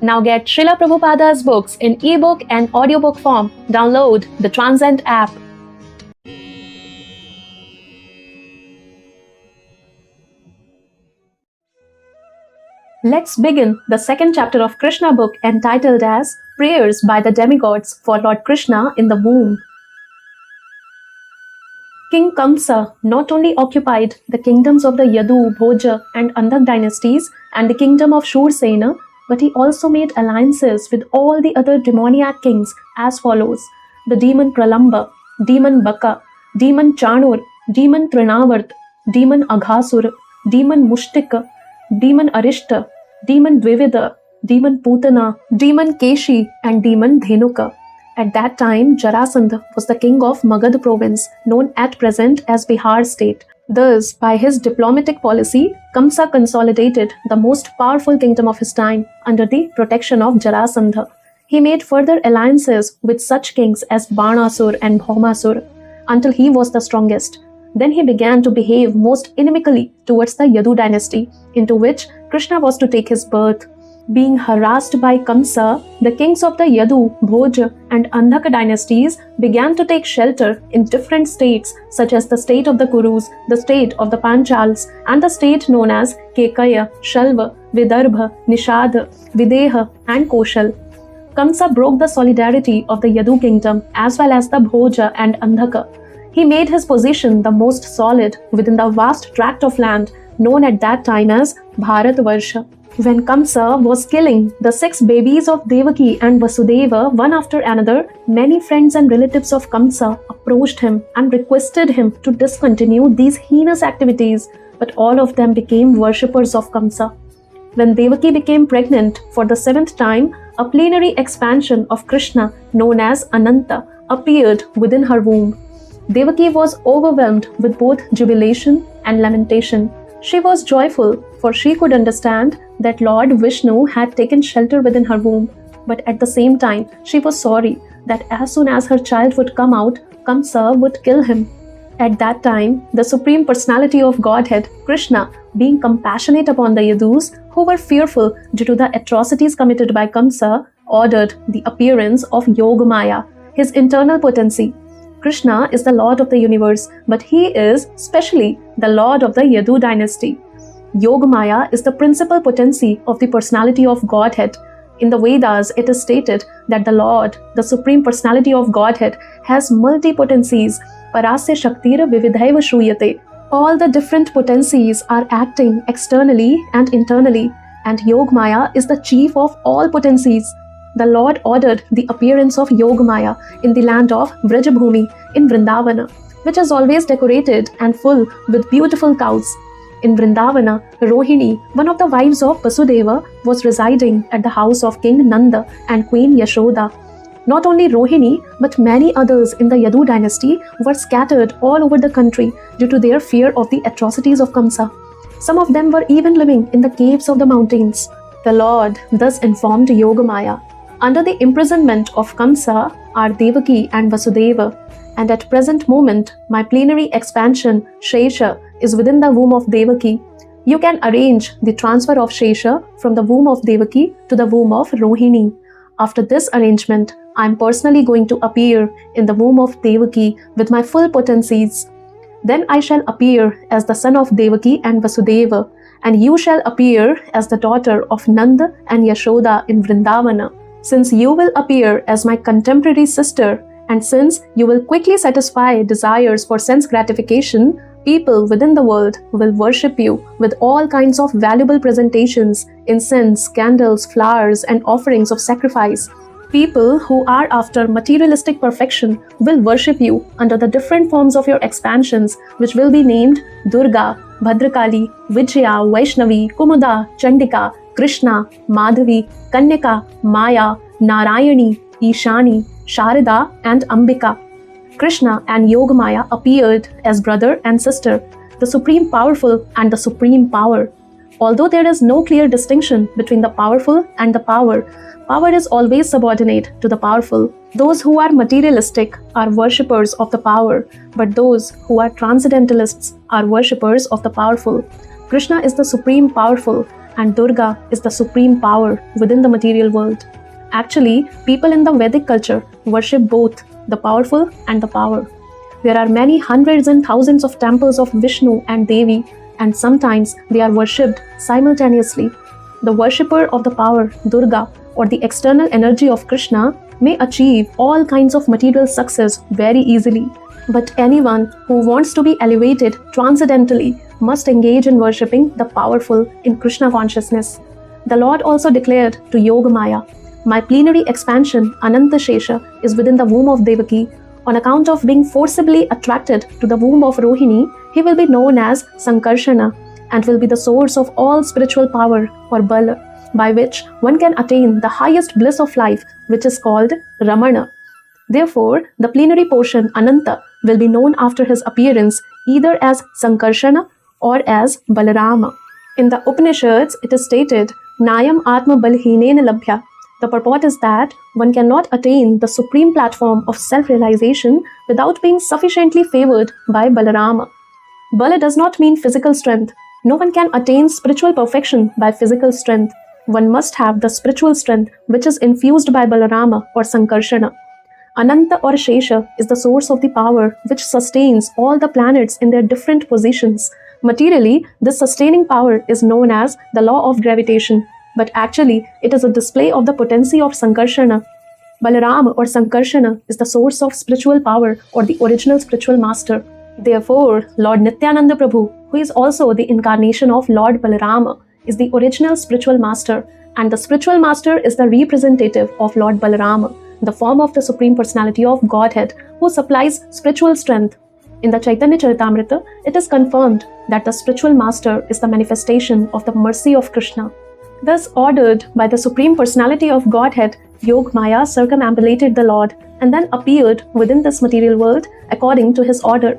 Now get Srila Prabhupada's books in ebook and audiobook form. Download the Transcend app. Let's begin the second chapter of Krishna book entitled as Prayers by the Demigods for Lord Krishna in the Womb. King Kamsa not only occupied the kingdoms of the Yadu, Bhoja and Andhak dynasties and the kingdom of Shursena, but he also made alliances with all the other demoniac kings as follows: the demon Pralamba, demon Baka, demon Chanur, demon Trinavart, demon Aghasur, demon Mushtika, demon Arishta, demon Dvivida, demon Putana, demon Keshi, and demon Dhenuka. At that time, Jarasandha was the king of Magad province, known at present as Bihar state. Thus, by his diplomatic policy, Kamsa consolidated the most powerful kingdom of his time under the protection of Jarasandha. He made further alliances with such kings as Banasur and Bhaumasur until he was the strongest. Then he began to behave most inimically towards the Yadu dynasty, into which Krishna was to take his birth. Being harassed by Kamsa, the kings of the Yadu, Bhoja, and Andhaka dynasties began to take shelter in different states, such as the state of the Kurus, the state of the Panchals, and the state known as Kekaya, Shalva, Vidarbha, Nishad, Videha, and Koshal. Kamsa broke the solidarity of the Yadu kingdom as well as the Bhoja and Andhaka. He made his position the most solid within the vast tract of land known at that time as Bharatvarsha. When Kamsa was killing the 6 babies of Devaki and Vasudeva one after another, many friends and relatives of Kamsa approached him and requested him to discontinue these heinous activities, but all of them became worshippers of Kamsa. When Devaki became pregnant for the 7th time, a plenary expansion of Krishna known as Ananta appeared within her womb. Devaki was overwhelmed with both jubilation and lamentation. She was joyful, for she could understand that Lord Vishnu had taken shelter within her womb, but at the same time, she was sorry that as soon as her child would come out, Kamsa would kill him. At that time, the Supreme Personality of Godhead, Krishna, being compassionate upon the Yadus who were fearful due to the atrocities committed by Kamsa, ordered the appearance of Yogamaya, his internal potency. Krishna is the Lord of the universe, but he is specially the Lord of the Yadu dynasty. Yogamaya is the principal potency of the personality of Godhead. In the Vedas, it is stated that the Lord, the Supreme Personality of Godhead, has multi-potencies. Parasya Shaktir Vividhaiva Shruyate. All the different potencies are acting externally and internally, and Yogamaya is the chief of all potencies. The Lord ordered the appearance of Yogamaya in the land of Vrajabhumi in Vrindavana, which is always decorated and full with beautiful cows. In Vrindavana, Rohini, one of the wives of Vasudeva, was residing at the house of King Nanda and Queen Yashoda. Not only Rohini, but many others in the Yadu dynasty were scattered all over the country due to their fear of the atrocities of Kamsa. Some of them were even living in the caves of the mountains. The Lord thus informed Yogamaya, "Under the imprisonment of Kamsa are Devaki and Vasudeva, and at present moment my plenary expansion, Shesha, is within the womb of Devaki. You can arrange the transfer of Shesha from the womb of Devaki to the womb of Rohini. After this arrangement, I am personally going to appear in the womb of Devaki with my full potencies. Then I shall appear as the son of Devaki and Vasudeva, and you shall appear as the daughter of Nanda and Yashoda in Vrindavana. Since you will appear as my contemporary sister, and since you will quickly satisfy desires for sense gratification, people within the world will worship you with all kinds of valuable presentations, incense, candles, flowers, and offerings of sacrifice. People who are after materialistic perfection will worship you under the different forms of your expansions, which will be named Durga, Bhadrakali, Vijaya, Vaishnavi, Kumuda, Chandika, Krishna, Madhavi, Kanyaka, Maya, Narayani, Ishani, Sharada, and Ambika. Krishna and Yogamaya appeared as brother and sister, the supreme powerful and the supreme power. Although there is no clear distinction between the powerful and the power, power is always subordinate to the powerful. Those who are materialistic are worshippers of the power, but those who are transcendentalists are worshippers of the powerful. Krishna is the supreme powerful, and Durga is the supreme power within the material world. Actually, people in the Vedic culture worship both the powerful and the power. There are many hundreds and thousands of temples of Vishnu and Devi, and sometimes they are worshipped simultaneously. The worshipper of the power, Durga, or the external energy of Krishna, may achieve all kinds of material success very easily. But anyone who wants to be elevated transcendentally must engage in worshipping the powerful in Krishna consciousness. The Lord also declared to Yogamaya, "My plenary expansion, Ananta Shesha, is within the womb of Devaki. On account of being forcibly attracted to the womb of Rohini, he will be known as Sankarshana and will be the source of all spiritual power or bala, by which one can attain the highest bliss of life, which is called Ramana." Therefore, the plenary portion Ananta will be known after his appearance either as Sankarshana or as Balarama. In the Upanishads, it is stated, Nayam Atma Balhinena Labhya. The purport is that one cannot attain the supreme platform of self-realization without being sufficiently favored by Balarama. Bala does not mean physical strength. No one can attain spiritual perfection by physical strength. One must have the spiritual strength which is infused by Balarama or Sankarshana. Ananta or Shesha is the source of the power which sustains all the planets in their different positions. Materially, this sustaining power is known as the law of gravitation, but actually it is a display of the potency of Sankarshana. Balarama or Sankarshana is the source of spiritual power or the original spiritual master. Therefore, Lord Nityananda Prabhu, who is also the incarnation of Lord Balarama, is the original spiritual master, and the spiritual master is the representative of Lord Balarama, the form of the Supreme Personality of Godhead, who supplies spiritual strength. In the Chaitanya Charitamrita, it is confirmed that the spiritual master is the manifestation of the mercy of Krishna. Thus ordered by the Supreme Personality of Godhead, Yogamaya circumambulated the Lord and then appeared within this material world according to his order.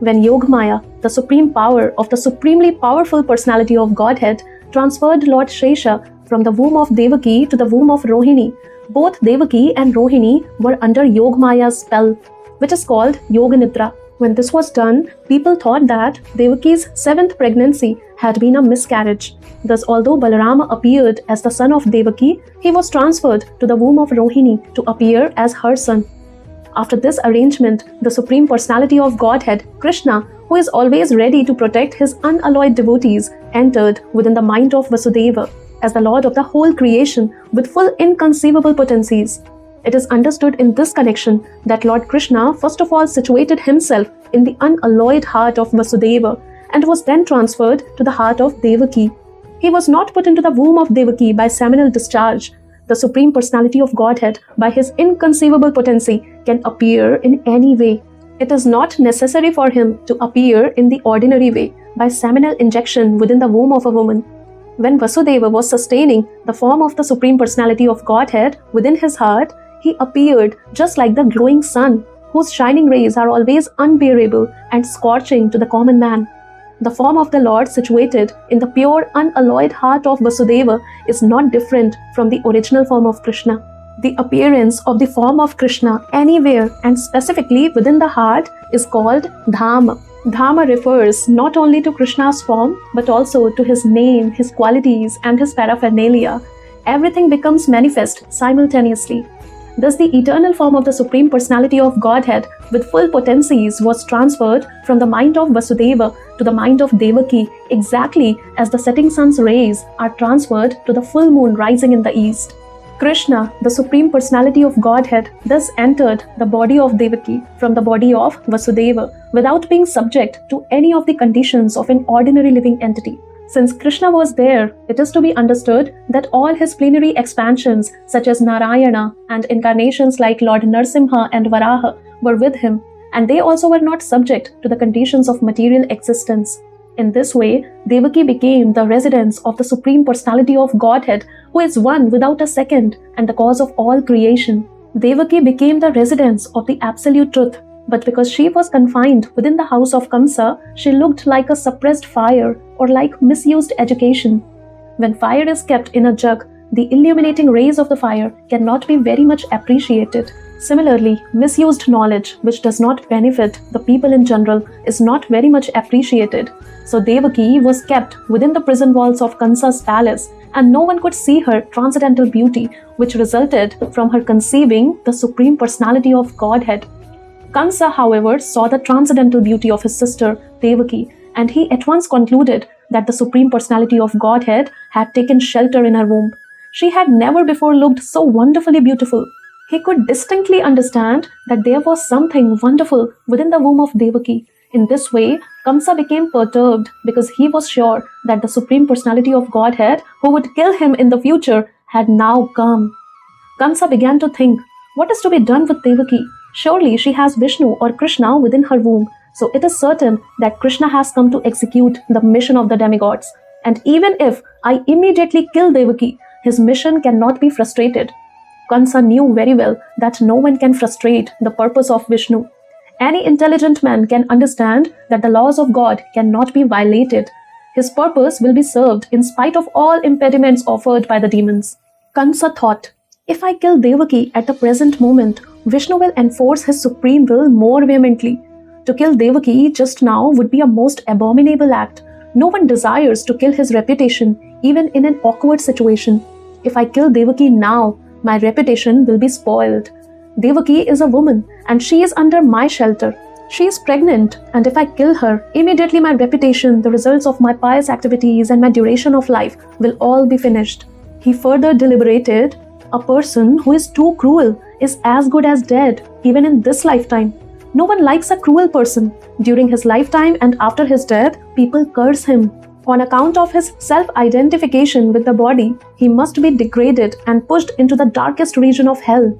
When Yogamaya, the supreme power of the supremely powerful personality of Godhead, transferred Lord Shesha from the womb of Devaki to the womb of Rohini, both Devaki and Rohini were under Yogamaya's spell, which is called Yoga Nidra. When this was done, people thought that Devaki's 7th pregnancy had been a miscarriage. Thus, although Balarama appeared as the son of Devaki, he was transferred to the womb of Rohini to appear as her son. After this arrangement, the Supreme Personality of Godhead, Krishna, who is always ready to protect his unalloyed devotees, entered within the mind of Vasudeva as the Lord of the whole creation with full inconceivable potencies. It is understood in this connection that Lord Krishna first of all situated himself in the unalloyed heart of Vasudeva and was then transferred to the heart of Devaki. He was not put into the womb of Devaki by seminal discharge. The Supreme Personality of Godhead, by his inconceivable potency, can appear in any way. It is not necessary for him to appear in the ordinary way, by seminal injection within the womb of a woman. When Vasudeva was sustaining the form of the Supreme Personality of Godhead within his heart, he appeared just like the glowing sun, whose shining rays are always unbearable and scorching to the common man. The form of the Lord situated in the pure, unalloyed heart of Vasudeva is not different from the original form of Krishna. The appearance of the form of Krishna anywhere and specifically within the heart is called Dhama. Dhama refers not only to Krishna's form but also to his name, his qualities, and his paraphernalia. Everything becomes manifest simultaneously. Thus, the eternal form of the Supreme Personality of Godhead with full potencies was transferred from the mind of Vasudeva to the mind of Devaki, exactly as the setting sun's rays are transferred to the full moon rising in the east. Krishna, the Supreme Personality of Godhead, thus entered the body of Devaki from the body of Vasudeva without being subject to any of the conditions of an ordinary living entity. Since Krishna was there, it is to be understood that all his plenary expansions, such as Narayana and incarnations like Lord Narsimha and Varaha, were with him, and they also were not subject to the conditions of material existence. In this way, Devaki became the residence of the Supreme Personality of Godhead, who is one without a second and the cause of all creation. Devaki became the residence of the Absolute Truth, but because she was confined within the house of Kamsa, she looked like a suppressed fire or like misused education. When fire is kept in a jug, the illuminating rays of the fire cannot be very much appreciated. Similarly, misused knowledge, which does not benefit the people in general, is not very much appreciated. So Devaki was kept within the prison walls of Kansa's palace, and no one could see her transcendental beauty, which resulted from her conceiving the Supreme Personality of Godhead. Kansa, however, saw the transcendental beauty of his sister Devaki, and he at once concluded that the Supreme Personality of Godhead had taken shelter in her womb. She had never before looked so wonderfully beautiful. He could distinctly understand that there was something wonderful within the womb of Devaki. In this way, Kamsa became perturbed because he was sure that the Supreme Personality of Godhead, who would kill him in the future, had now come. Kamsa began to think, what is to be done with Devaki? Surely she has Vishnu or Krishna within her womb, so it is certain that Krishna has come to execute the mission of the demigods. And even if I immediately kill Devaki, his mission cannot be frustrated. Kansa knew very well that no one can frustrate the purpose of Vishnu. Any intelligent man can understand that the laws of God cannot be violated. His purpose will be served in spite of all impediments offered by the demons. Kansa thought, if I kill Devaki at the present moment, Vishnu will enforce his supreme will more vehemently. To kill Devaki just now would be a most abominable act. No one desires to kill his reputation, even in an awkward situation. If I kill Devaki now, my reputation will be spoiled. Devaki is a woman and she is under my shelter. She is pregnant, and if I kill her, immediately my reputation, the results of my pious activities, and my duration of life will all be finished. He further deliberated, a person who is too cruel is as good as dead, even in this lifetime. No one likes a cruel person. During his lifetime and after his death, people curse him. On account of his self-identification with the body, he must be degraded and pushed into the darkest region of hell.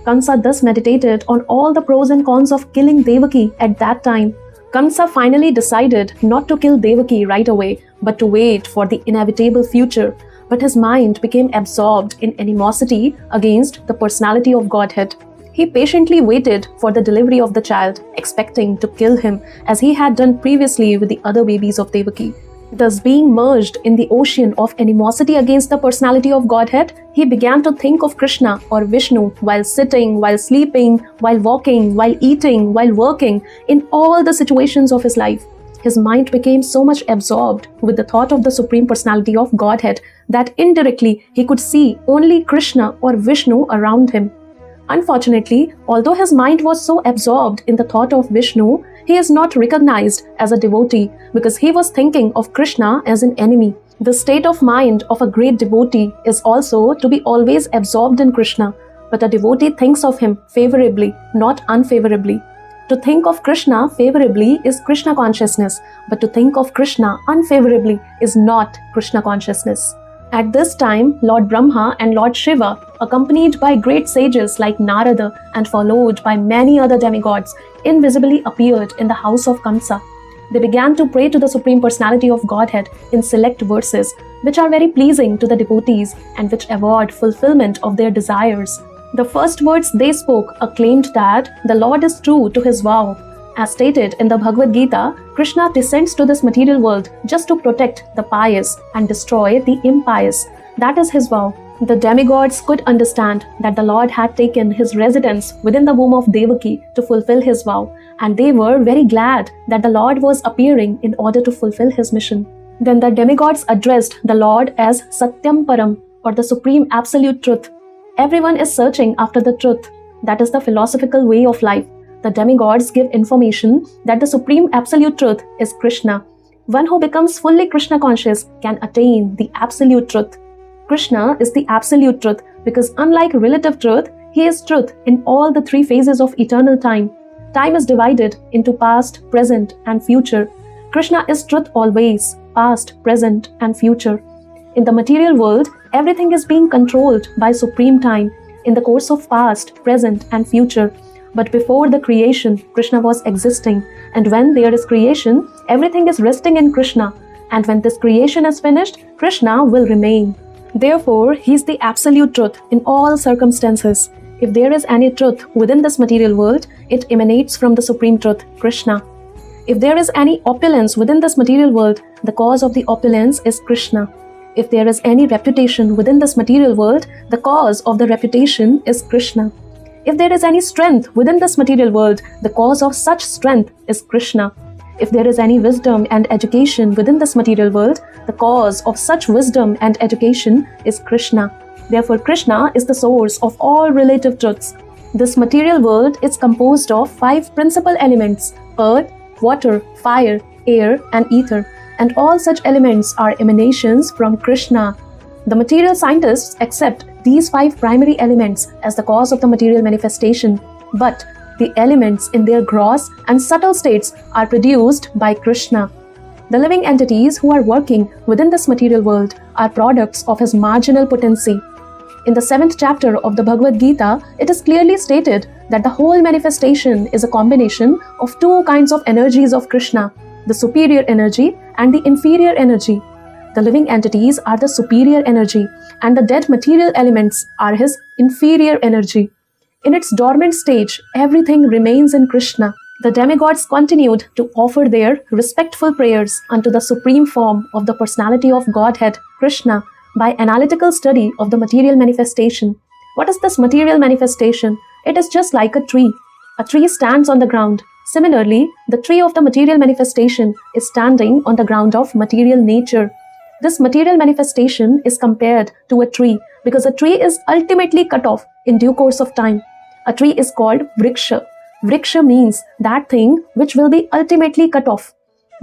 Kansa thus meditated on all the pros and cons of killing Devaki at that time. Kansa finally decided not to kill Devaki right away, but to wait for the inevitable future. But his mind became absorbed in animosity against the personality of Godhead. He patiently waited for the delivery of the child, expecting to kill him as he had done previously with the other babies of Devaki. Thus, being merged in the ocean of animosity against the personality of Godhead, he began to think of Krishna or Vishnu while sitting, while sleeping, while walking, while eating, while working, in all the situations of his life. His mind became so much absorbed with the thought of the Supreme Personality of Godhead that indirectly he could see only Krishna or Vishnu around him. Unfortunately, although his mind was so absorbed in the thought of Vishnu, he is not recognized as a devotee because he was thinking of Krishna as an enemy. The state of mind of a great devotee is also to be always absorbed in Krishna, but a devotee thinks of him favorably, not unfavorably. To think of Krishna favorably is Krishna consciousness, but to think of Krishna unfavorably is not Krishna consciousness. At this time, Lord Brahma and Lord Shiva, accompanied by great sages like Narada and followed by many other demigods, invisibly appeared in the house of Kamsa. They began to pray to the Supreme Personality of Godhead in select verses, which are very pleasing to the devotees and which award fulfillment of their desires. The first words they spoke acclaimed that the Lord is true to his vow. As stated in the Bhagavad Gita, Krishna descends to this material world just to protect the pious and destroy the impious. That is his vow. The demigods could understand that the Lord had taken his residence within the womb of Devaki to fulfill his vow, and they were very glad that the Lord was appearing in order to fulfill his mission. Then the demigods addressed the Lord as Satyam Param, or the Supreme Absolute Truth. Everyone is searching after the truth. That is the philosophical way of life. The demigods give information that the Supreme Absolute Truth is Krishna. One who becomes fully Krishna conscious can attain the Absolute Truth. Krishna is the Absolute Truth because unlike relative truth, he is truth in all the three phases of eternal time. Time is divided into past, present, and future. Krishna is truth always, past, present, and future. In the material world, everything is being controlled by supreme time in the course of past, present, and future. But before the creation, Krishna was existing, and when there is creation, everything is resting in Krishna, and when this creation is finished, Krishna will remain. Therefore, he is the absolute truth in all circumstances. If there is any truth within this material world, it emanates from the supreme truth, Krishna. If there is any opulence within this material world, the cause of the opulence is Krishna. If there is any reputation within this material world, the cause of the reputation is Krishna. If there is any strength within this material world, the cause of such strength is Krishna. If there is any wisdom and education within this material world, the cause of such wisdom and education is Krishna. Therefore, Krishna is the source of all relative truths. This material world is composed of 5 principal elements: earth, water, fire, air, and ether. And all such elements are emanations from Krishna. The material scientists accept these 5 primary elements as the cause of the material manifestation, but the elements in their gross and subtle states are produced by Krishna. The living entities who are working within this material world are products of his marginal potency. In the 7th chapter of the Bhagavad Gita, it is clearly stated that the whole manifestation is a combination of 2 kinds of energies of Krishna, the superior energy and the inferior energy. The living entities are the superior energy, and the dead material elements are his inferior energy. In its dormant stage, everything remains in Krishna. The demigods continued to offer their respectful prayers unto the supreme form of the personality of Godhead, Krishna, by analytical study of the material manifestation. What is this material manifestation? It is just like a tree. A tree stands on the ground. Similarly, the tree of the material manifestation is standing on the ground of material nature. This material manifestation is compared to a tree because a tree is ultimately cut off in due course of time. A tree is called vriksha. Vriksha means that thing which will be ultimately cut off.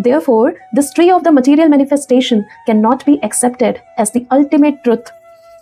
Therefore, this tree of the material manifestation cannot be accepted as the ultimate truth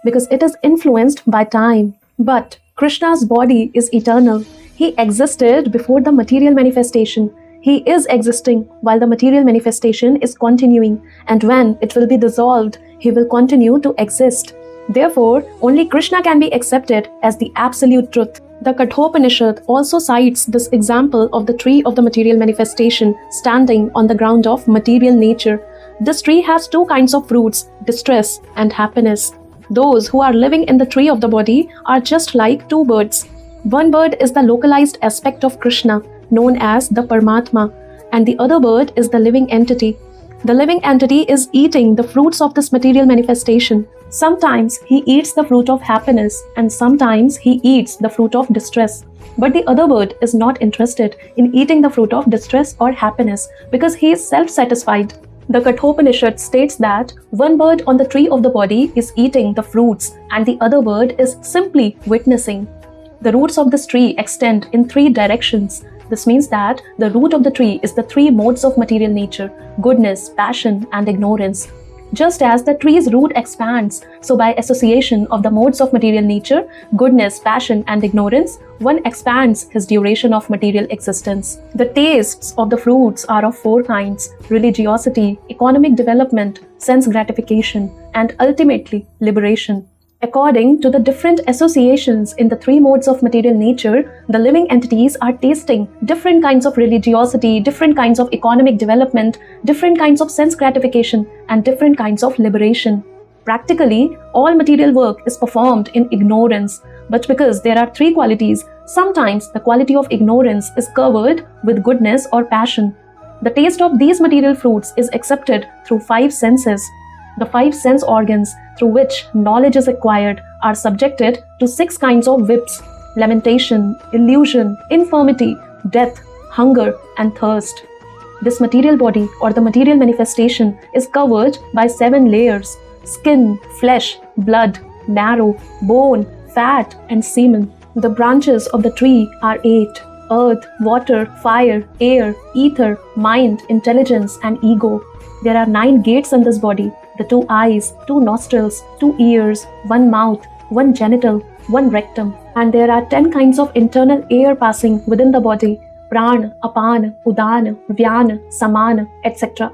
because it is influenced by time. But Krishna's body is eternal. He existed before the material manifestation. He is existing while the material manifestation is continuing, and when it will be dissolved, he will continue to exist. Therefore, only Krishna can be accepted as the absolute truth. The Kathopanishad also cites this example of the tree of the material manifestation standing on the ground of material nature. This tree has 2 kinds of fruits, distress and happiness. Those who are living in the tree of the body are just like 2 birds. One bird is the localized aspect of Krishna, known as the Paramatma, and the other bird is the living entity. The living entity is eating the fruits of this material manifestation. Sometimes he eats the fruit of happiness, and sometimes he eats the fruit of distress. But the other bird is not interested in eating the fruit of distress or happiness because he is self-satisfied. The Kathopanishad states that one bird on the tree of the body is eating the fruits, and the other bird is simply witnessing. The roots of this tree extend in 3 directions. This means that the root of the tree is the 3 modes of material nature: goodness, passion, and ignorance. Just as the tree's root expands, so by association of the modes of material nature, goodness, passion, and ignorance, one expands his duration of material existence. The tastes of the fruits are of 4 kinds: religiosity, economic development, sense gratification, and ultimately liberation. According to the different associations in the 3 modes of material nature, the living entities are tasting different kinds of religiosity, different kinds of economic development, different kinds of sense gratification, and different kinds of liberation. Practically, all material work is performed in ignorance, but because there are 3 qualities, sometimes the quality of ignorance is covered with goodness or passion. The taste of these material fruits is accepted through 5 senses. The 5 sense organs through which knowledge is acquired are subjected to 6 kinds of whips: lamentation, illusion, infirmity, death, hunger, and thirst. This material body or the material manifestation is covered by 7 layers: skin, flesh, blood, marrow, bone, fat, and semen. The branches of the tree are 8: earth, water, fire, air, ether, mind, intelligence, and ego. There are 9 gates in this body: the 2 eyes, 2 nostrils, 2 ears, 1 mouth, 1 genital, 1 rectum. And there are 10 kinds of internal air passing within the body: prana, apana, udana, vyana, samana, etc.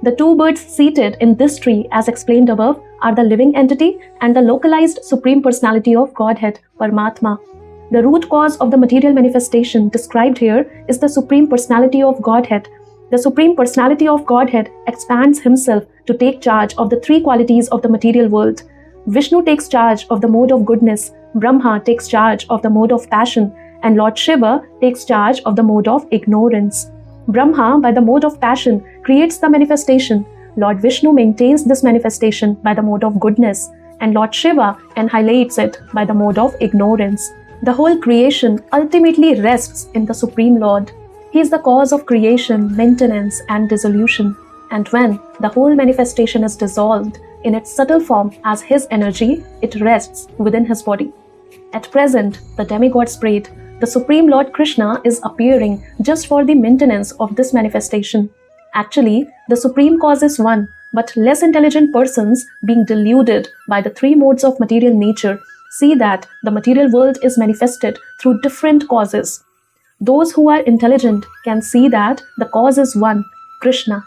The 2 birds seated in this tree, as explained above, are the living entity and the localized Supreme Personality of Godhead, Paramatma. The root cause of the material manifestation described here is the Supreme Personality of Godhead. The Supreme Personality of Godhead expands himself to take charge of the 3 qualities of the material world. Vishnu takes charge of the mode of goodness, Brahma takes charge of the mode of passion, and Lord Shiva takes charge of the mode of ignorance. Brahma, by the mode of passion, creates the manifestation. Lord Vishnu maintains this manifestation by the mode of goodness, and Lord Shiva annihilates it by the mode of ignorance. The whole creation ultimately rests in the Supreme Lord. He is the cause of creation, maintenance, and dissolution. And when the whole manifestation is dissolved in its subtle form as His energy, it rests within His body. At present, the demigods prayed, the Supreme Lord Krishna is appearing just for the maintenance of this manifestation. Actually, the Supreme Cause is one, but less intelligent persons, being deluded by the three modes of material nature, see that the material world is manifested through different causes. Those who are intelligent can see that the cause is one, Krishna.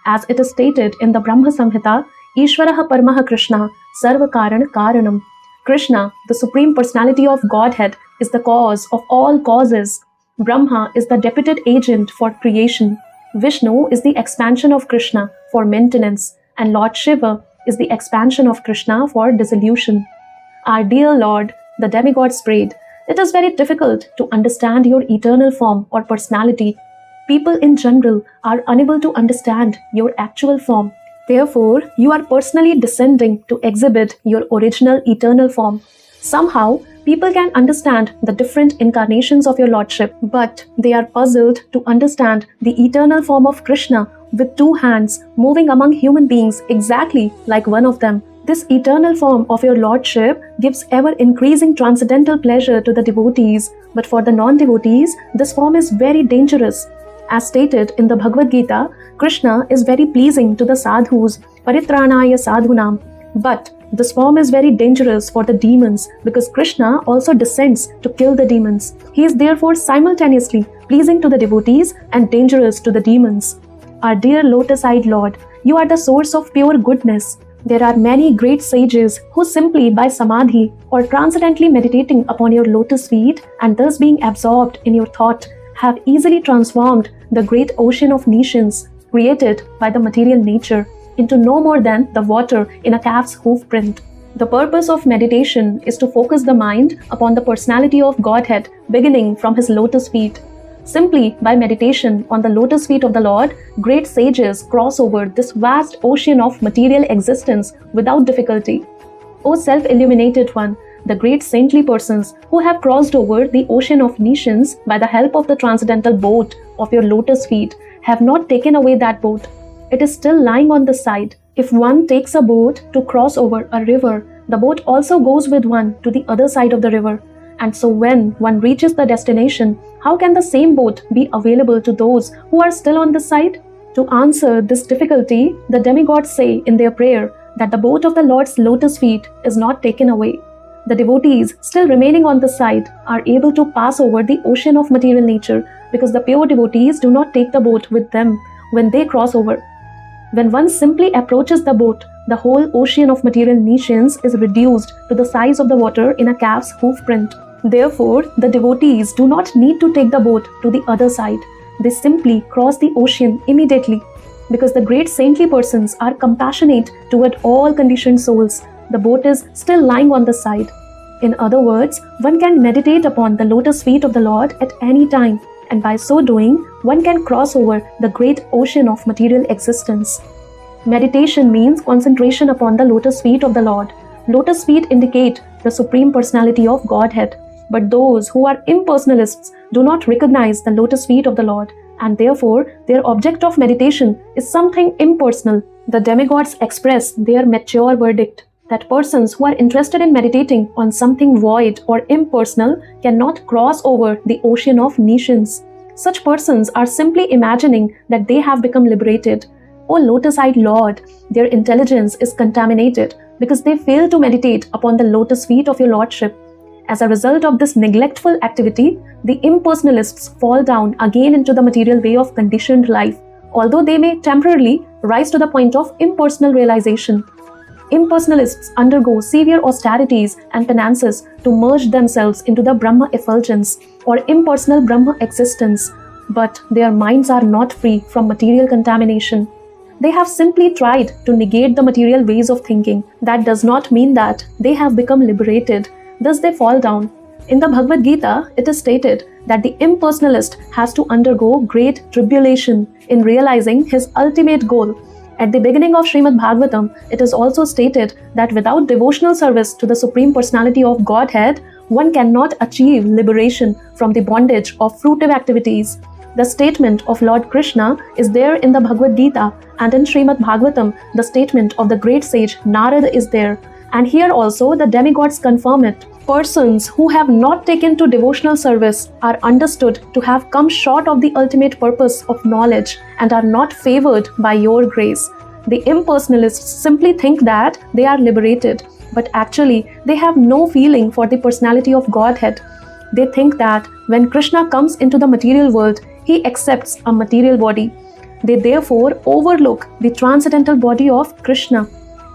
As it is stated in the Brahma Samhita, Ishvaraha Paramaha Krishna, Sarva Karana Karanam. Krishna, the Supreme Personality of Godhead, is the cause of all causes. Brahma is the deputed agent for creation. Vishnu is the expansion of Krishna for maintenance, and Lord Shiva is the expansion of Krishna for dissolution. Our dear Lord, the demigods prayed, it is very difficult to understand your eternal form or personality. People in general are unable to understand your actual form. Therefore, you are personally descending to exhibit your original eternal form. Somehow, people can understand the different incarnations of your Lordship, but they are puzzled to understand the eternal form of Krishna with two hands moving among human beings exactly like one of them. This eternal form of your Lordship gives ever-increasing transcendental pleasure to the devotees, but for the non-devotees, this form is very dangerous. As stated in the Bhagavad Gita, Krishna is very pleasing to the sadhus, paritranaya sadhunam. But this form is very dangerous for the demons because Krishna also descends to kill the demons. He is therefore simultaneously pleasing to the devotees and dangerous to the demons. Our dear lotus-eyed Lord, you are the source of pure goodness. There are many great sages who simply by samadhi or transcendently meditating upon your lotus feet and thus being absorbed in your thought have easily transformed the great ocean of nations created by the material nature into no more than the water in a calf's hoof print. The purpose of meditation is to focus the mind upon the personality of Godhead beginning from His lotus feet. Simply by meditation on the lotus feet of the Lord, great sages cross over this vast ocean of material existence without difficulty. O self-illuminated one, the great saintly persons who have crossed over the ocean of nations by the help of the transcendental boat of your lotus feet have not taken away that boat. It is still lying on the side. If one takes a boat to cross over a river, the boat also goes with one to the other side of the river. And so when one reaches the destination, how can the same boat be available to those who are still on the side? To answer this difficulty, the demigods say in their prayer that the boat of the Lord's lotus feet is not taken away. The devotees still remaining on the side are able to pass over the ocean of material nature because the pure devotees do not take the boat with them when they cross over. When one simply approaches the boat, the whole ocean of material nations is reduced to the size of the water in a calf's hoof print. Therefore, the devotees do not need to take the boat to the other side. They simply cross the ocean immediately. Because the great saintly persons are compassionate toward all conditioned souls, the boat is still lying on the side. In other words, one can meditate upon the lotus feet of the Lord at any time, and by so doing, one can cross over the great ocean of material existence. Meditation means concentration upon the lotus feet of the Lord. Lotus feet indicate the Supreme Personality of Godhead. But those who are impersonalists do not recognize the lotus feet of the Lord, and therefore their object of meditation is something impersonal. The demigods express their mature verdict that persons who are interested in meditating on something void or impersonal cannot cross over the ocean of nations. Such persons are simply imagining that they have become liberated. O lotus-eyed Lord, their intelligence is contaminated because they fail to meditate upon the lotus feet of your Lordship. As a result of this neglectful activity, the impersonalists fall down again into the material way of conditioned life, although they may temporarily rise to the point of impersonal realization. Impersonalists undergo severe austerities and penances to merge themselves into the Brahma effulgence or impersonal Brahma existence, but their minds are not free from material contamination. They have simply tried to negate the material ways of thinking. That does not mean that they have become liberated. Thus they fall down. In the Bhagavad Gita, it is stated that the impersonalist has to undergo great tribulation in realizing his ultimate goal. At the beginning of Srimad Bhagavatam, it is also stated that without devotional service to the Supreme Personality of Godhead, one cannot achieve liberation from the bondage of fruitive activities. The statement of Lord Krishna is there in the Bhagavad Gita, and in Srimad Bhagavatam, the statement of the great sage Narada is there. And here also the demigods confirm it. Persons who have not taken to devotional service are understood to have come short of the ultimate purpose of knowledge and are not favored by your grace. The impersonalists simply think that they are liberated, but actually they have no feeling for the personality of Godhead. They think that when Krishna comes into the material world, he accepts a material body. They therefore overlook the transcendental body of Krishna.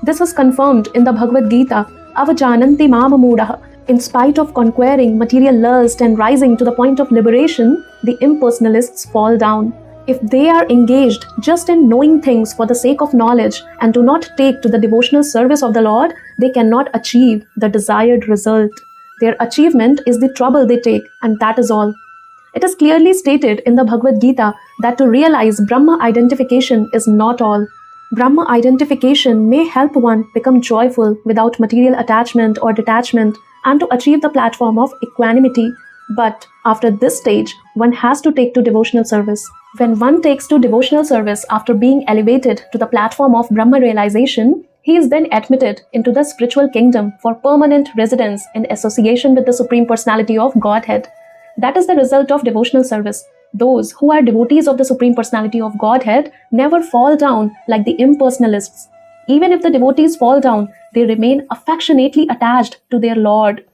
This is confirmed in the Bhagavad Gita, Avajananti Mamamudaha. In spite of conquering material lust and rising to the point of liberation, the impersonalists fall down. If they are engaged just in knowing things for the sake of knowledge and do not take to the devotional service of the Lord, they cannot achieve the desired result. Their achievement is the trouble they take, and that is all. It is clearly stated in the Bhagavad Gita that to realize Brahma identification is not all. Brahma identification may help one become joyful without material attachment or detachment and to achieve the platform of equanimity. But after this stage, one has to take to devotional service. When one takes to devotional service after being elevated to the platform of Brahma realization, he is then admitted into the spiritual kingdom for permanent residence in association with the Supreme Personality of Godhead. That is the result of devotional service. Those who are devotees of the Supreme Personality of Godhead never fall down like the impersonalists. Even if the devotees fall down, they remain affectionately attached to their Lord.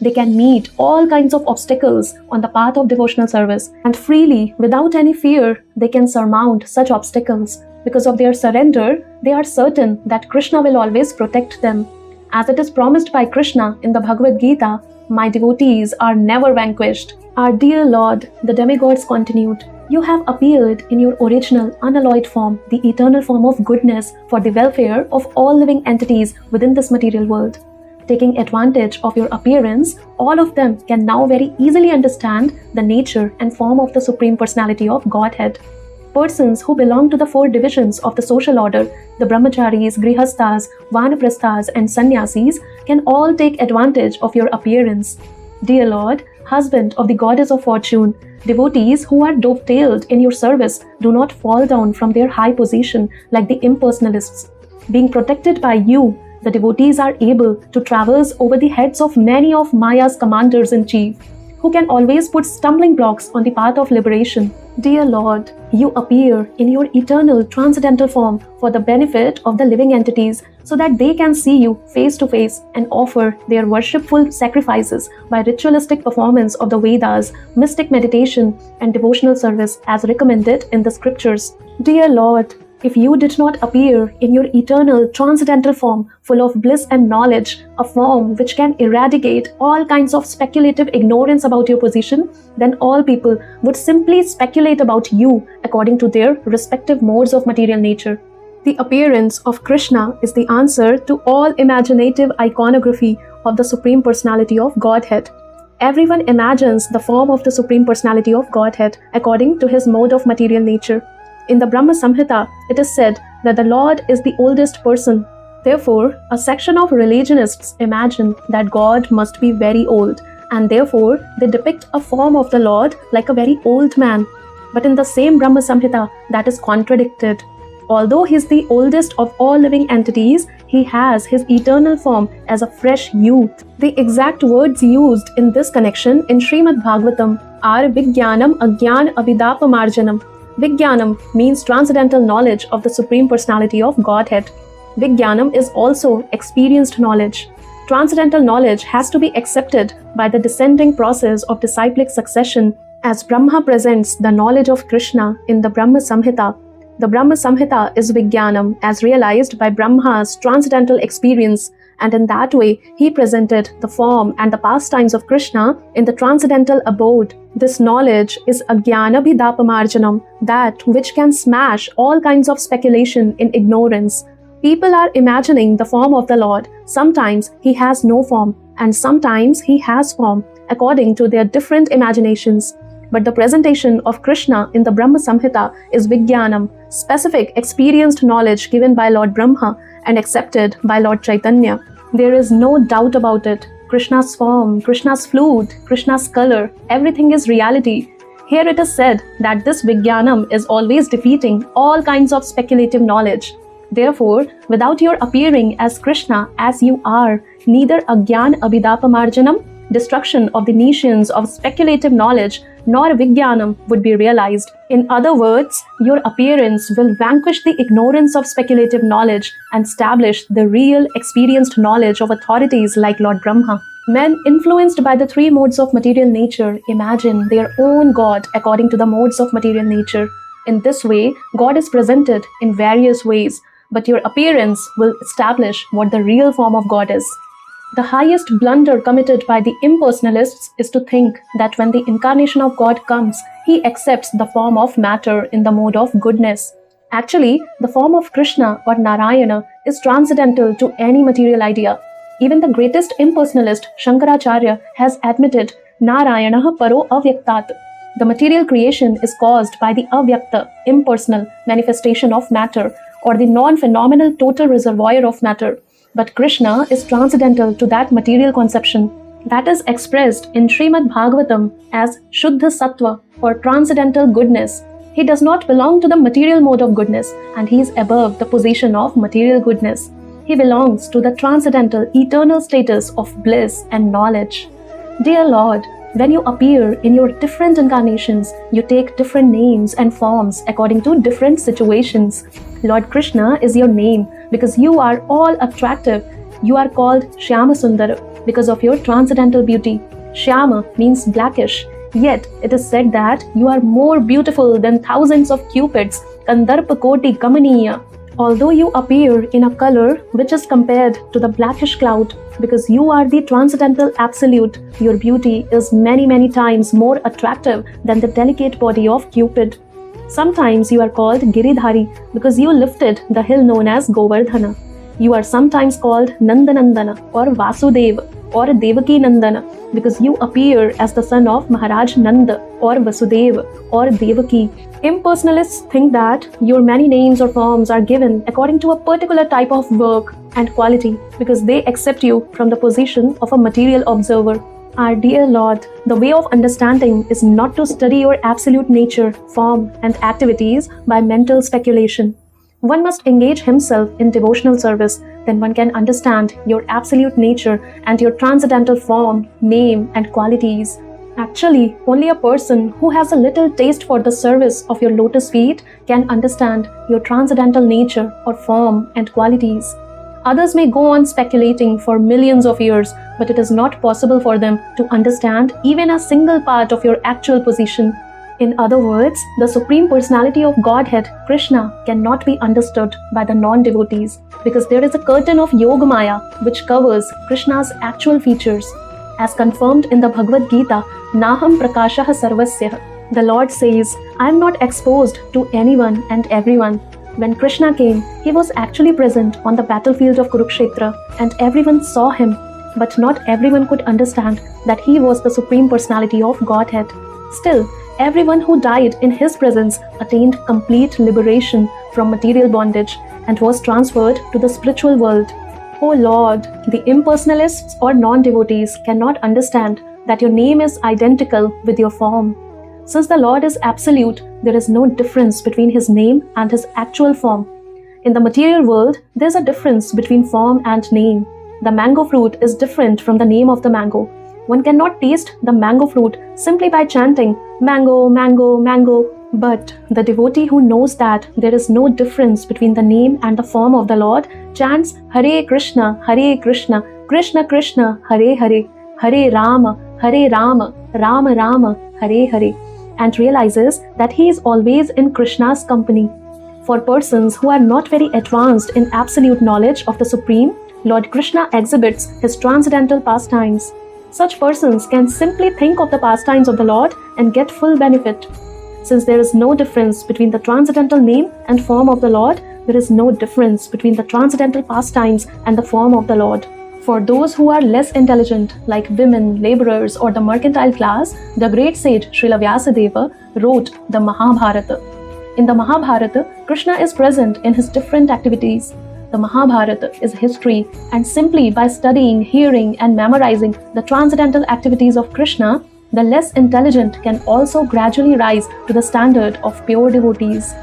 They can meet all kinds of obstacles on the path of devotional service, and freely, without any fear, they can surmount such obstacles. Because of their surrender, they are certain that Krishna will always protect them. As it is promised by Krishna in the Bhagavad Gita, my devotees are never vanquished. Our dear Lord, the demigods continued, you have appeared in your original unalloyed form, the eternal form of goodness for the welfare of all living entities within this material world. Taking advantage of your appearance, all of them can now very easily understand the nature and form of the Supreme Personality of Godhead. Persons who belong to the four divisions of the social order, the brahmacharis, grihasthas, vanaprasthas and sannyasis, can all take advantage of your appearance. Dear Lord, husband of the goddess of fortune, devotees who are dovetailed in your service do not fall down from their high position like the impersonalists. Being protected by you, the devotees are able to traverse over the heads of many of Maya's commanders-in-chief, who can always put stumbling blocks on the path of liberation. Dear Lord, you appear in your eternal transcendental form for the benefit of the living entities so that they can see you face to face and offer their worshipful sacrifices by ritualistic performance of the Vedas, mystic meditation, and devotional service as recommended in the scriptures. Dear Lord, if you did not appear in your eternal transcendental form full of bliss and knowledge, a form which can eradicate all kinds of speculative ignorance about your position, then all people would simply speculate about you according to their respective modes of material nature. The appearance of Krishna is the answer to all imaginative iconography of the Supreme Personality of Godhead. Everyone imagines the form of the Supreme Personality of Godhead according to his mode of material nature. In the Brahma Samhita, it is said that the Lord is the oldest person. Therefore, a section of religionists imagine that God must be very old, and therefore they depict a form of the Lord like a very old man. But in the same Brahma Samhita, that is contradicted. Although he is the oldest of all living entities, he has his eternal form as a fresh youth. The exact words used in this connection in Srimad Bhagavatam are Vijnanam Agyan Abhidapamarjanam. Vijnanam means transcendental knowledge of the Supreme Personality of Godhead. Vijnanam is also experienced knowledge. Transcendental knowledge has to be accepted by the descending process of disciplic succession as Brahma presents the knowledge of Krishna in the Brahma Samhita. The Brahma Samhita is Vijnanam as realized by Brahma's transcendental experience, and in that way he presented the form and the pastimes of Krishna in the transcendental abode. This knowledge is Ajnana Bhidapamarjanam, that which can smash all kinds of speculation in ignorance. People are imagining the form of the Lord. Sometimes he has no form, and sometimes he has form, according to their different imaginations. But the presentation of Krishna in the Brahma Samhita is Vijnanam, specific experienced knowledge given by Lord Brahma and accepted by Lord Chaitanya. There is no doubt about it. Krishna's form, Krishna's flute, Krishna's color, everything is reality. Here it is said that this Vijnanam is always defeating all kinds of speculative knowledge. Therefore, without your appearing as Krishna as you are, neither Agyan Abhidapamarjanam, destruction of the nations of speculative knowledge, nor Vijnanam would be realized. In other words, your appearance will vanquish the ignorance of speculative knowledge and establish the real experienced knowledge of authorities like Lord Brahma. Men influenced by the three modes of material nature imagine their own God according to the modes of material nature. In this way, God is presented in various ways, but your appearance will establish what the real form of God is. The highest blunder committed by the impersonalists is to think that when the incarnation of God comes, he accepts the form of matter in the mode of goodness. Actually, the form of Krishna or Narayana is transcendental to any material idea. Even the greatest impersonalist, Shankaracharya, has admitted Narayanaha paro avyaktat. The material creation is caused by the avyakta, impersonal manifestation of matter, or the non-phenomenal total reservoir of matter. But Krishna is transcendental to that material conception. That is expressed in Srimad Bhagavatam as Shuddha Sattva or transcendental goodness. He does not belong to the material mode of goodness, and he is above the position of material goodness. He belongs to the transcendental eternal status of bliss and knowledge. Dear Lord, when you appear in your different incarnations, you take different names and forms according to different situations. Lord Krishna is your name because you are all attractive. You are called Shyama Sundara because of your transcendental beauty. Shyama means blackish. Yet it is said that you are more beautiful than thousands of cupids. Kandarpa Koti Kamaniya. Although you appear in a color which is compared to the blackish cloud, because you are the transcendental absolute, your beauty is many times more attractive than the delicate body of Cupid. Sometimes you are called Giridhari because you lifted the hill known as Govardhana. You are sometimes called Nandanandana or Vasudeva or Devaki Nandana because you appear as the son of Maharaj Nanda or Vasudeva or Devaki. Impersonalists think that your many names or forms are given according to a particular type of work and quality because they accept you from the position of a material observer. Our dear Lord, the way of understanding is not to study your absolute nature, form, and activities by mental speculation. One must engage himself in devotional service, then one can understand your absolute nature and your transcendental form, name, and qualities. Actually, only a person who has a little taste for the service of your lotus feet can understand your transcendental nature or form and qualities. Others may go on speculating for millions of years, but it is not possible for them to understand even a single part of your actual position. In other words, the Supreme Personality of Godhead, Krishna, cannot be understood by the non-devotees because there is a curtain of Yogamaya which covers Krishna's actual features. As confirmed in the Bhagavad Gita, Naham Prakashah Sarvasya, the Lord says, I am not exposed to anyone and everyone. When Krishna came, he was actually present on the battlefield of Kurukshetra and everyone saw him, but not everyone could understand that he was the Supreme Personality of Godhead. Still, everyone who died in his presence attained complete liberation from material bondage and was transferred to the spiritual world. O Lord, the impersonalists or non-devotees cannot understand that your name is identical with your form. Since the Lord is absolute, there is no difference between his name and his actual form. In the material world, there is a difference between form and name. The mango fruit is different from the name of the mango. One cannot taste the mango fruit simply by chanting, mango, mango, mango. But the devotee who knows that there is no difference between the name and the form of the Lord chants Hare Krishna, Krishna Krishna, Hare Hare, Hare Rama, Rama Rama, Hare Hare, and realizes that he is always in Krishna's company. For persons who are not very advanced in absolute knowledge of the Supreme, Lord Krishna exhibits his transcendental pastimes. Such persons can simply think of the pastimes of the Lord and get full benefit. Since there is no difference between the transcendental name and form of the Lord, there is no difference between the transcendental pastimes and the form of the Lord. For those who are less intelligent, like women, laborers, or the mercantile class, the great sage Srila Vyasadeva wrote the Mahabharata. In the Mahabharata, Krishna is present in his different activities. The Mahabharata is history, and simply by studying, hearing, and memorizing the transcendental activities of Krishna, the less intelligent can also gradually rise to the standard of pure devotees.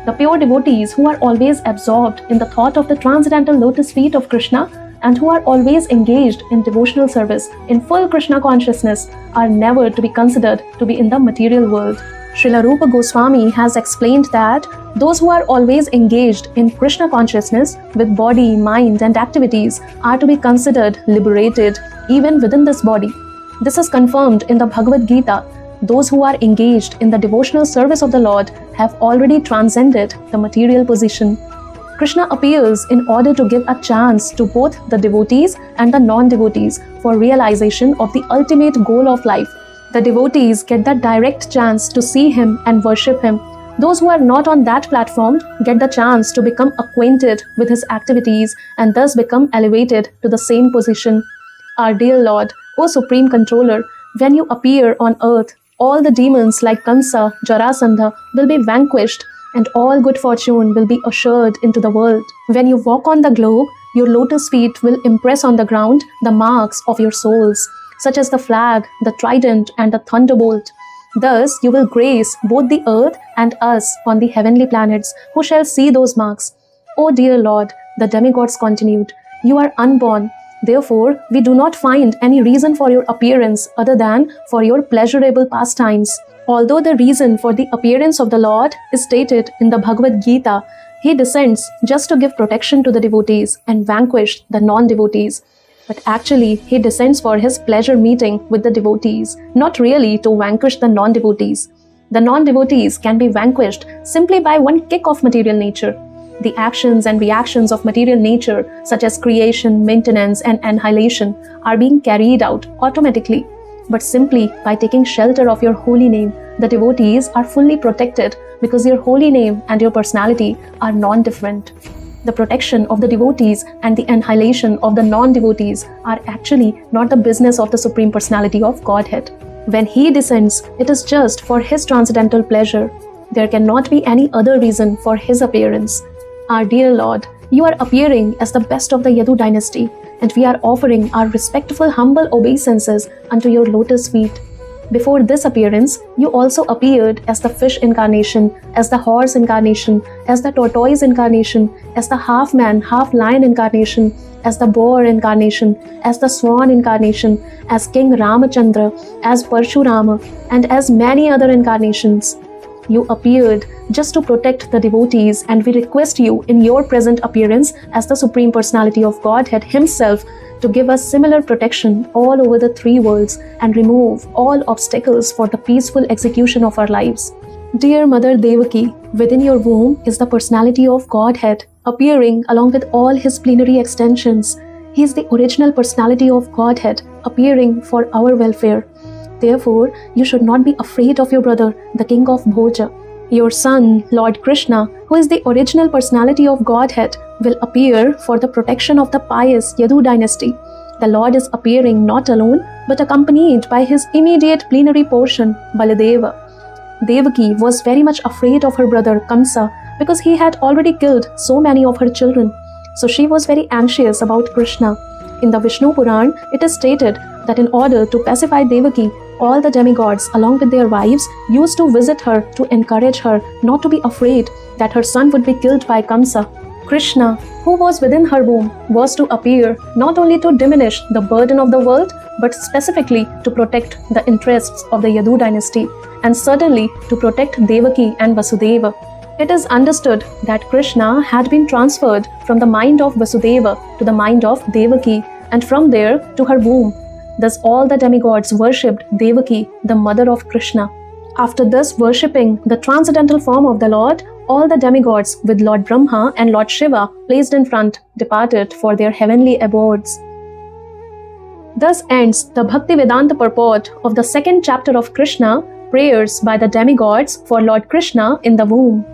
The pure devotees who are always absorbed in the thought of the transcendental lotus feet of Krishna and who are always engaged in devotional service in full Krishna consciousness are never to be considered to be in the material world. Srila Rupa Goswami has explained that those who are always engaged in Krishna consciousness with body, mind, and activities are to be considered liberated even within this body. This is confirmed in the Bhagavad Gita. Those who are engaged in the devotional service of the Lord have already transcended the material position. Krishna appears in order to give a chance to both the devotees and the non-devotees for realization of the ultimate goal of life. The devotees get the direct chance to see him and worship him. Those who are not on that platform get the chance to become acquainted with his activities and thus become elevated to the same position. Our dear Lord, O Supreme Controller, when you appear on earth, all the demons like Kamsa, Jarasandha will be vanquished and all good fortune will be ushered into the world. When you walk on the globe, your lotus feet will impress on the ground the marks of your souls, such as the flag, the trident, and the thunderbolt. Thus, you will grace both the earth and us on the heavenly planets, who shall see those marks. O dear Lord, the demigods continued, you are unborn. Therefore, we do not find any reason for your appearance other than for your pleasurable pastimes. Although the reason for the appearance of the Lord is stated in the Bhagavad Gita, he descends just to give protection to the devotees and vanquish the non-devotees. But actually, he descends for his pleasure meeting with the devotees, not really to vanquish the non-devotees. The non-devotees can be vanquished simply by one kick of material nature. The actions and reactions of material nature, such as creation, maintenance, and annihilation, are being carried out automatically. But simply by taking shelter of your holy name, the devotees are fully protected because your holy name and your personality are non-different. The protection of the devotees and the annihilation of the non-devotees are actually not the business of the Supreme Personality of Godhead. When he descends, it is just for his transcendental pleasure. There cannot be any other reason for his appearance. Our dear Lord, you are appearing as the best of the Yadu dynasty, and we are offering our respectful humble obeisances unto your lotus feet. Before this appearance, you also appeared as the fish incarnation, as the horse incarnation, as the tortoise incarnation, as the half-man, half-lion incarnation, as the boar incarnation, as the swan incarnation, as King Ramachandra, as Parshurama, and as many other incarnations. You appeared just to protect the devotees, and we request you in your present appearance as the Supreme Personality of Godhead himself to give us similar protection all over the three worlds and remove all obstacles for the peaceful execution of our lives. Dear Mother Devaki, within your womb is the Personality of Godhead, appearing along with all his plenary extensions. He is the original Personality of Godhead, appearing for our welfare. Therefore, you should not be afraid of your brother, the king of Bhoja. Your son, Lord Krishna, who is the original personality of Godhead, will appear for the protection of the pious Yadu dynasty. The Lord is appearing not alone, but accompanied by his immediate plenary portion, Baladeva. Devaki was very much afraid of her brother Kamsa because he had already killed so many of her children. So she was very anxious about Krishna. In the Vishnu Puran, it is stated that in order to pacify Devaki, all the demigods, along with their wives, used to visit her to encourage her not to be afraid that her son would be killed by Kamsa. Krishna, who was within her womb, was to appear not only to diminish the burden of the world, but specifically to protect the interests of the Yadu dynasty, and certainly to protect Devaki and Vasudeva. It is understood that Krishna had been transferred from the mind of Vasudeva to the mind of Devaki, and from there to her womb. Thus all the demigods worshipped Devaki, the mother of Krishna. After thus worshipping the transcendental form of the Lord, all the demigods with Lord Brahma and Lord Shiva placed in front departed for their heavenly abodes. Thus ends the Bhaktivedanta purport of the second chapter of Krishna, Prayers by the Demigods for Lord Krishna in the Womb.